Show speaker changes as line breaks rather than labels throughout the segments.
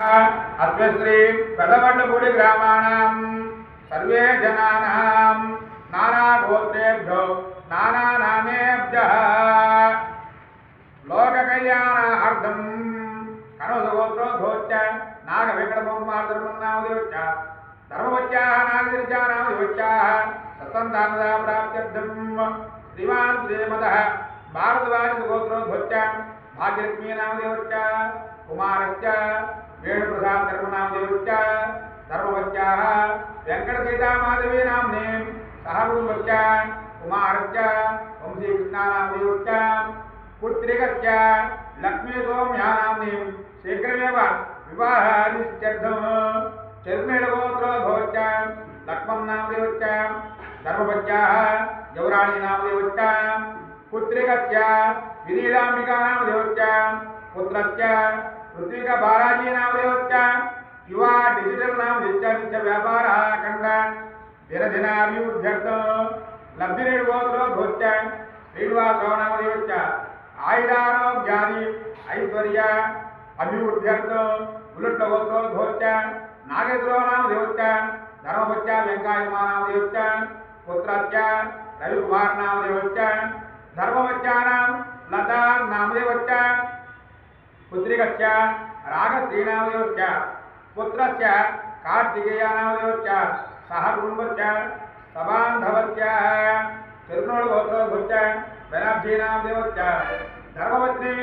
అస్మశ్రీ Pedavadlapudi గ్రామాణం survey జనానాం నానా గోత్రేభ్యో నానా నామేభ్యః లోక కళ్యాణార్థం కణోదగోత్రోద్భోచ్య నాగ వెంకటమోహమార్ధర్మన్నామదేవచ్చ ధర్మవచ్యాః నాగగిరిజానామదేవచ్చాః సత్సంతానదా ప్రాప్త్యర్థం శ్రీమాన్ శ్రీమదః భారద్వాజగోత్రోద్భోచ్య భాగ్యలక్ష్మీ నామదేవచ్చ కుమారశ్చ వేణుప్రసాద్ ధర్మనామదేవచ్చ ధర్మవచ్యాః వెంకటసీతామాధవీ నామ్నే సహ కుటుంబశ్చ కుమారశ్చ వంశీకృష్ణానామదేవచ్చ పుత్రికశ్చ లక్ష్మీ సౌమ్యానామ్ని శీఘ్రమేవ వివాహాదిత్యర్థం చర్మేళగోత్రోద్భవశ్చ లక్ష్మణనామదేవచ్చ ధర్మవచ్యాః యౌరాణీ నామదేవచ్చ పుత్రికశ్చ వినీలాంబికానామదేవచ్చ పుత్రశ్చ ఋత్విక బాలాజీ నామదేవచ్చ యువా డిజిటల్ నామదేవచ్చ వ్యాపారः ఖండ దినదినాభివృద్ధ్యర్థం లబ్ధిరేడు గోత్రోద్భవశ్చ శ్రీనివాసరావు నామదేవచ్చ ఆయురారోగ్యాది ఐశ్వర్య అభివృద్ధ్యర్థం ఉలుట్ల గోత్రోద్భవశ్చ నాగేశ్వరరావు నామదేవచ్చ ధర్మవచ్చ వెంకాయమా నామదేవచ్చ పుత్రశ్చ రవికుమార్ నామదేవచ్చ ధర్మవచ్చానాం లతా నామదేవచ్చ పుత్రికశ్చ రాగశ్రీనామదేవచ్చ పుత్రశ్చ కార్తికేయనామదేవచ్చ సహ కుటుంబశ్చ సబాంధవశ్చ తిరునోళగోత్రోద్భవశ్చ బెనర్జీ నామదేవచ్చ ధర్మవత్ని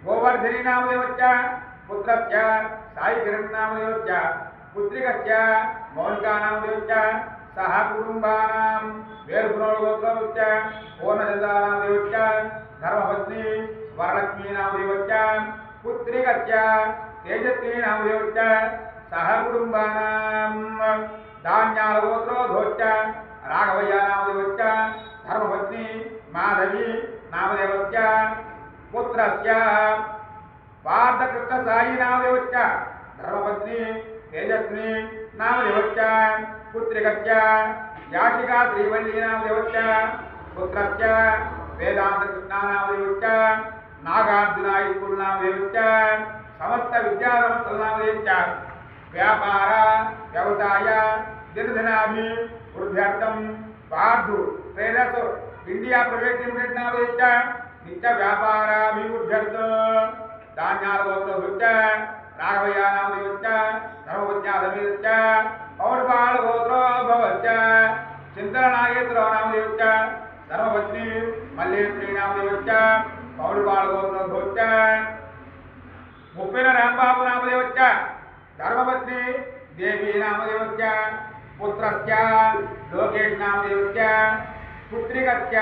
గోవర్ధని నామదేవచ్చ పుత్రశ్చ సాయి కిరణ్ నామదేవచ్చ పుత్రికశ్చ మౌనికా నామదేవచ్చ సహ కుటుంబానాం వేరుపునోళగోత్రోద్భవశ్చ పూర్ణచంద్ర నామదేవచ్చ ధర్మపత్ని వరలక్ష్మీ నామదేవచ్చ పుత్రికశ్చ తేజస్వి నామదేవచ్చ సహ కుటుంబానాం ధాన్యాలగోత్రోద్భవశ్చ రాఘవయ్య నామదేవచ్చ ధర్మపత్ని మాధవి నామదేవచ్చ పుత్రశ్చ పార్థకృష్ణ సాయి నామదేవచ్చ ధర్మపత్ని తేజస్వి నామదేవచ్చ పుత్రికశ్చ యాషికా శ్రీవల్లి నామదేవచ్చ పుత్రశ్చ వేదాంత కృష్ణ నామదేవచ్చ నాగార్జున స్కూల్ నామదేవచ్చ సమస్త విద్యాసంస్థల నామదేవచ్చ వ్యాపార వ్యవసాయ దినదినాభివృద్ధ్యర్థం Parthu traders India private limited నామదేవచ్చ నిత్య వ్యాపారాభివృద్ధ్యర్థం ధాన్యాలగోత్రోద్భవశ్చ రాఘవయ్య నామదేవచ్చ ధర్మపత్న్యాధమేవచ్చ పౌర్వాళగోత్రోద్భవశ్చ చింతల నాగేశ్వరరావు నామదేవచ్చ ధర్మపత్ని మల్లేశ్వరీ నామదేవచ్చ పౌర్వాళగోత్రోద్భవశ్చ ముప్పిన రాంబాబు నామదేవచ్చ ధర్మపత్ని దేవి నామదేవచ్చ పుత్రశ్చ లోకేష్ నామదేవచ్చ పుత్రికశ్చ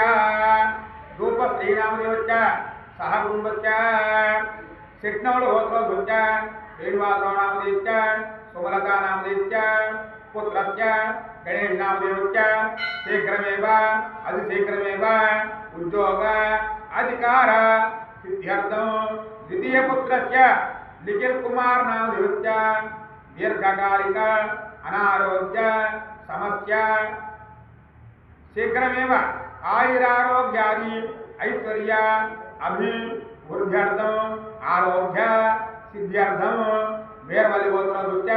రూపశ్రీ నామదేవచ్చ సహ కుటుంబశ్చ శిట్నౌళగోత్రోద్భవశ్చ శ్రీనివాసరావు నామదేవచ్చ సుమలతా నామదేవచ్చ పుత్రశ్చ గణేష్ నామదేవచ్చ శీఘ్రమేవ అతిశీఘ్రమేవ ఉద్యోగ అధికార సిద్ధ్యర్థం ద్వితీయ పుత్రశ్చ నిఖిల్ కుమార్ నామదేవచ్చ దీర్ఘకాలిక అనారోగ్య సమస్య శీఘ్రమేవ ఆయురారోగ్యాది ఐశ్వర్య అభివృద్ధ్యర్థం ఆరోగ్య సిద్ధ్యర్థం మేర్వల్లి గోత్రోద్భవశ్చ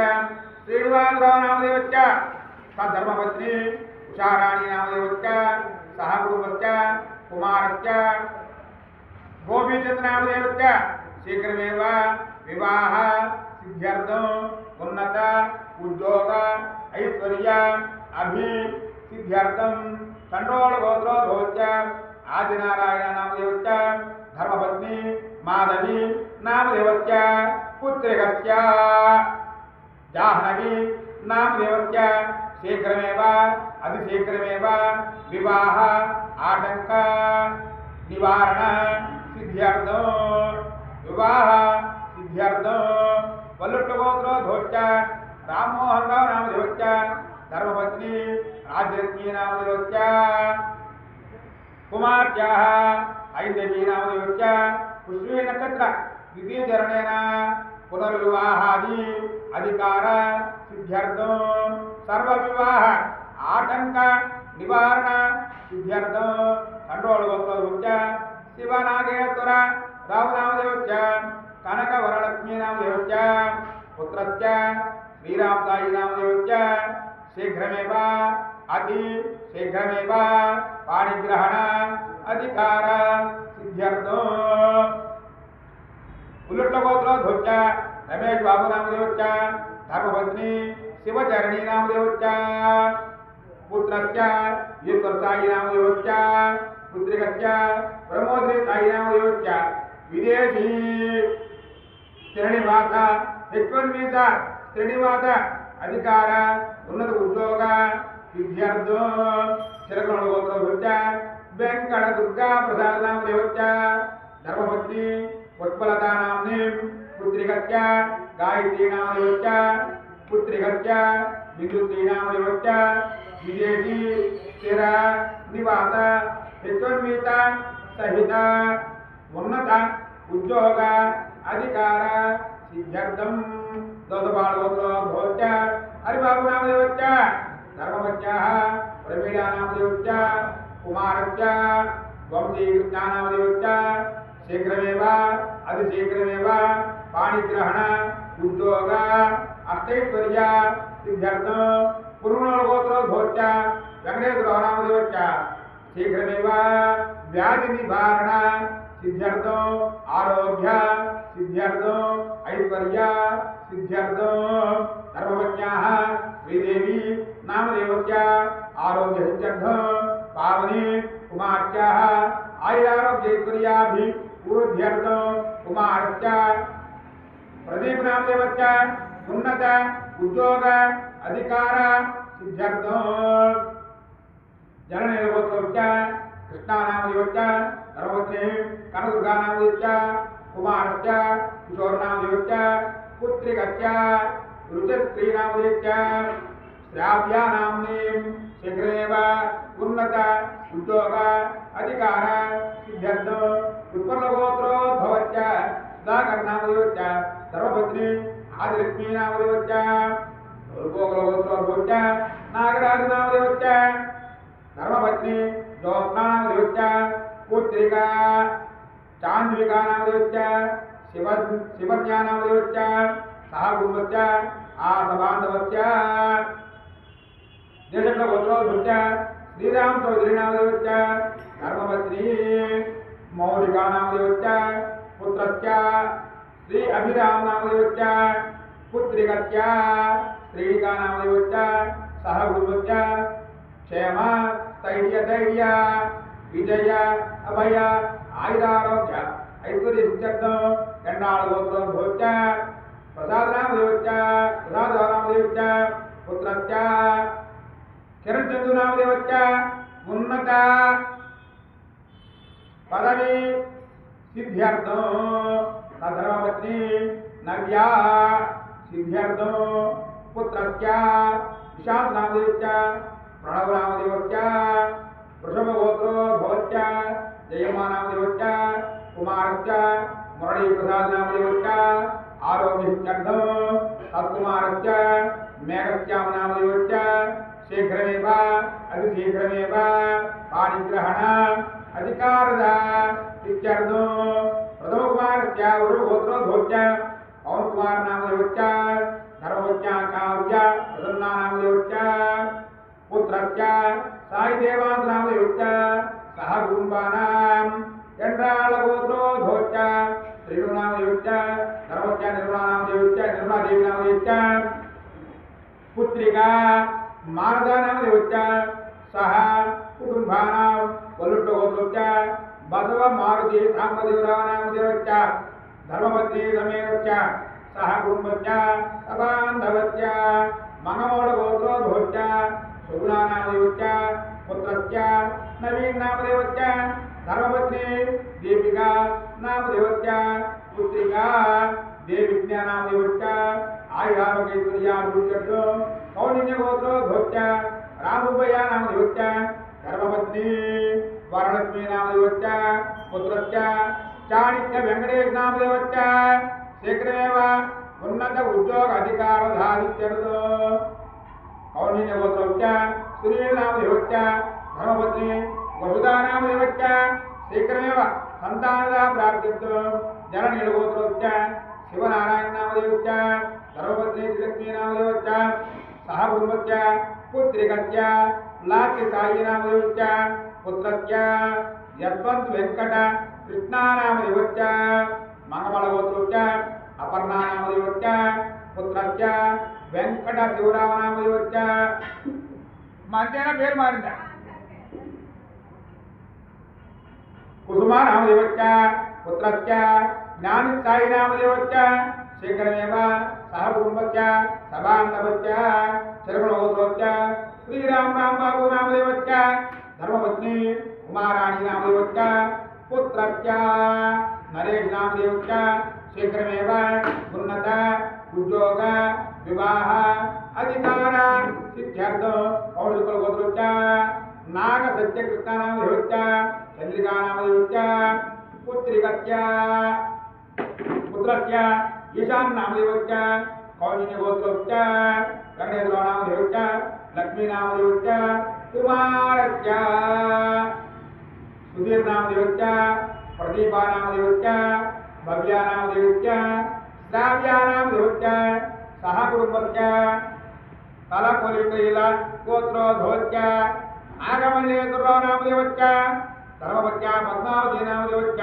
శ్రీనివాసరావు నామదేవచ్చ తద్ధర్మపత్ని ఉషారాణి నామదేవచ్చ సహ కుటుంబశ్చ కుమారశ్చ గోపీచంద్ర నామదేవచ్చ శీఘ్రమేవ వివాహ సిద్ధ్యర్థం ఉన్నత ఉద్యోగ ఐశ్వర్య అభిసిద్ధ్యర్థం కంట్రోళగోత్రోద్భవశ్చ ఆదినారాయణ నామదేవచ్చ ధర్మపత్ని మాధవి నామదేవచ్చ పుత్రికశ్చ జాహ్నవి నామదేవచ్చ శీఘ్రమేవ అతిశీఘ్రమేవ వివాహ ఆటంక నివారణ సిద్ధ్యర్థం వివాహ సిద్ధ్యర్థం వల్లుట్ల గోత్రోద్భవశ్చ రామ్మోహన్ రావు నామదేవచ్చ ధర్మపత్ని రాజ్యలక్ష్మీ నామదేవచ్చ కుమార్త్యాః ఐందవీ నామదేవచ్చ పుష్పీ నక్షత్ర ద్వితీయ చరణేన పునర్వివాహాది అధికార సిద్ధ్యర్థం సర్వ వివాహ ఆటంక నివారణ సిద్ధ్యర్థం కంట్రోళగోత్రోద్భవశ్చ శివనాగేశ్వర రావు నామదేవచ్చ కనక వరలక్ష్మీ నామదేవచ్చ पुत्रस्य श्रीरामसायी नामदेवस्य शीघ्रमेव अति शीघ्रमेव पाणिग्रहण अधिकार सिद्ध्यर्थो उल्लुट्ल गोत्रोद्भवश्च रमेश बाबू नामदेवश्च धर्मपत्नी शिवचरणी नामदेवश्च पुत्रस्य ईश्वरसायी नामदेवश्च पुत्रिकस्य प्रमोदिनी सायी नामदेवश्च विदेशी श्रेणिवास यज्ञन्वीत श्रेणिवास अधिकार उन्नत उद्योग सिद्ध्यर्थो चिरकरण गोत्रोद्भवश्च वेंकट दुर्गा प्रसाद नामदेवश्च धर्मपत्नी उत्पलता नाम्नी पुत्रिकस्य गायत्री नामदेवश्च पुत्रिकस्य विद्युती नामदेवश्च विदेशी स्थिर निवास यज्ञन्वीत सहित उन्नत उद्योग अधिकार सिद्ध्यर्थं दोषबालगोत्रोद्भवश्च हरिबाबू नामदेवश्च धर्मपत्न्याः प्रवीणा नामदेवश्च कुमारश्च वंशीकृष्णा नामदेवश्च शीघ्रमेव अतिशीघ्रमेव पाणिग्रहण उद्योग अष्टैश्वर्य सिद्ध्यर्थं पुरुषगोत्रोद्भवश्च वेंकटेश्वर नामदेवश्च शीघ्रमेव व्याधि निवारण सिद्ध्यर्थं आरोग्य सिद्ध्यर्थं ऐश्वर्य सिद्ध्यर्थं धर्मपत्न्याः श्रीदेवी नामदेवस्य आरोग्य सिद्ध्यर्थं पावनी कुमार्याः आयुरारोग्यैश्वर्याभिवृद्ध्यर्थं कुमारश्च प्रदीप नामदेवश्च उन्नत उद्योग अधिकार सिद्ध्यर्थं जननीलगोत्रोश्च कृष्णा नामदेवश्च धर्मपत्नी कनदुर्गा नामदेवश्च कुमारश्च किशोर नामदेवश्च पुत्रिकश्च रुचस्त्री नामदेवश्च श्राव्या नाम्नीं शीघ्रमेव उन्नत उद्योग अधिकार सिद्ध्यर्थं उत्पन्नगोत्रोद्भवश्च सुधाकर नामदेवश्च धर्मपत्नी आदिलक्ष्मी नामदेवश्च गोकुलगोत्रोद्भवश्च नागराज नामदेवश्च धर्मपत्नी ज्योत्स्ना नामदेवश्च पुत्रिका चांद्रिका नामदेवश्च शिवन्या नामदेवश्च सहकुटुम्बश्च आसबान्धवश्च देशगोत्रोद्भवश्च श्रीराम चौधरी नामदेवश्च धर्मपत्नी मौलिका नामदेवश्च पुत्रश्च श्री अभिराम नामदेवश्च पुत्रिकश्च श्रीका नामदेवश्च सहकुटुम्बश्च क्षेम स्थैर्य विजय अभय आयुरारोग्य ऐश्वर्य सिद्ध्यर्थं गंडालगोत्रोद्भवश्च प्रसाद नामदेवश्च प्रसाद नामदेवश्च पुत्रश्च किरणचंदु नामदेवश्च उन्नत पदवी सिद्ध्यर्थं धर्मपत्नी नव्या सिद्ध्यर्थं पुत्रश्च विशांत नामदेवश्च प्रणव नामदेवश्च वृषभगोत्रोद्भवश्च जयमा नामदेवश्च कुमारश्च मुरली प्रसाद नामदेवश्च आरोग्य सिद्ध्यर्थं सत्कुमारश्च मेघश्याम नामदेवश्च शीघ्रमेव अतिशीघ्रमेव पाणिग्रहण अधिकार सिद्ध्यर्थं प्रथमकुमारश्च वृषभगोत्रोद्भवश्च पवन कुमार नामदेवश्च धर्मपत्न्याः काव्य प्रसन्ना नामदेवश्च पुत्रश्च साईदेवांश नामदेवश्च सहकुटुम्बानां चंद्रालगोत्रोद्भवश्च श्रीनु नामदेवश्च धर्मश्च निर्मला नामदेवश्च निर्मला देवी नामदेवश्च पुत्रिका मानदा नामदेवश्च सह कुटुम्बानां वल्लुट्टगोत्रोश्च बसव मारुति सांबदेवराव नामदेवश्च धर्मपत्नी समेतश्च सह कुटुम्बश्च सबान्धवश्च मंगमूलगोत्रोद्भवश्च सुगुणा नामदेवश्च पुत्रश्च नवीन नामदेवश्च धर्मपत्नी दीपिका नामदेवश्च पुत्रिका देविज्ञा नामदेवश्च आयुरारोग्यैश्वर्याभिवृद्ध्यर्थं कौंडिन्यगोत्रोद्भवश्च रामभूपया नामदेवश्च धर्मपत्नी वरलक्ष्मी नामदेवश्च पुत्रश्च चाणक्य वेंकटेश नामदेवश्च शीघ्रमेव उन्नत उद्योग अधिकारधारित्यर्थं कौंडिन्यगोत्रोश्च सुनील नामदेवश्च धर्मपत्नी वसुधा नामदेवश्च शीघ्रमेव संतानदा प्राप्त्यर्थं जननीलगोत्रोश्च शिवनारायण नामदेवश्च सर्वपत्नी त्रिलक्ष्मीनामदेवश्च सह कुटुम्बस्य पुत्रिकस्य लाक्षिसायिनामदेवश्च पुत्रस्य यद्वन्त वेङ्कट कृष्णानामदेवश्च मंगमलगोत्रोश्च अपर्णानामदेवश्च पुत्रस्य वेङ्कट शिवरामनामदेवश्च मध्याह्न पेर मारिंदा कुसुमानामदेवश्च पुत्रस्य ज्ञानसायिनामदेवश्च शीघ्रमेव सह कुटुम्बस्य सभान्तवश्च शरवणगोत्रोश्च श्रीरामबाबुनामदेवश्च धर्मपत्नी उमाराणीनामदेवश्च पुत्रस्य नरेशनामदेवश्च शीघ्रमेव उन्नत उद्योग विवाह अधिकार सिद्ध्यर्थं पौरुषकुलगोत्रोश्च नागसत्यकृष्णानामदेवश्च चंद्रिकानामदेवश्च पुत्रिकस्य पुत्रस्य ईशान्यनामदेवश्च कौलिन्यगोत्रोश्च गणेशनामदेवश्च लक्ष्मीनामदेवश्च कुमारस्य सुधीरनामदेवश्च प्रदीपानामदेवश्च भव्यानामदेवश्च श्राव्यानामदेवश्च सह कुटुम्बस्य तलकोलिकैल गोत्रोद्भवश्च नागमल्लेश्वरनामदेवश्च धर्मपत्या पद्मावतीनामदेवश्च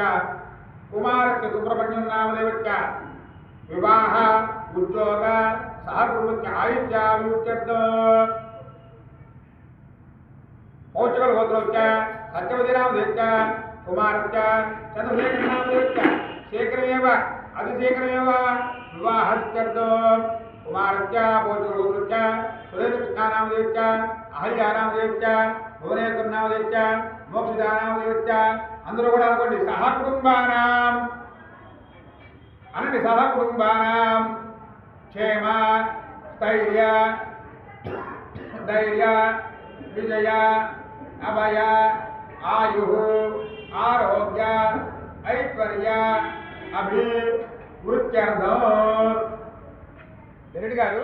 कुमारस्य सुब्रह्मण्यनामदेवश्च विवाह उद्योग सह कुटुम्बस्य आयुष्याभिवृद्ध्यर्थं पौचकलगोत्रोश्च सत्यवतीनामदेवश्च कुमारस्य चंद्रशेखरनामदेवश्च शीघ्रमेव अतिशीघ्रमेव विवाहत्यर्थं कुमारस्य पौचकलगोत्रोश्च सुरेन्द्रकृष्णानामदेवश्च अहल्यानामदेवश्च भुवनेश्वरनामदेवश्च मोक्षदानामदेवश्च अंदरू కూడా అనుకోండి సహకుటుంబానాం అనండి సహకుటుంబానాం క్షేమ స్థైర్య ధైర్య విజయ అభయ ఆయు ఆరోగ్య ఐశ్వర్య అభివృద్ధ్యర్థం రెడ్డి గారు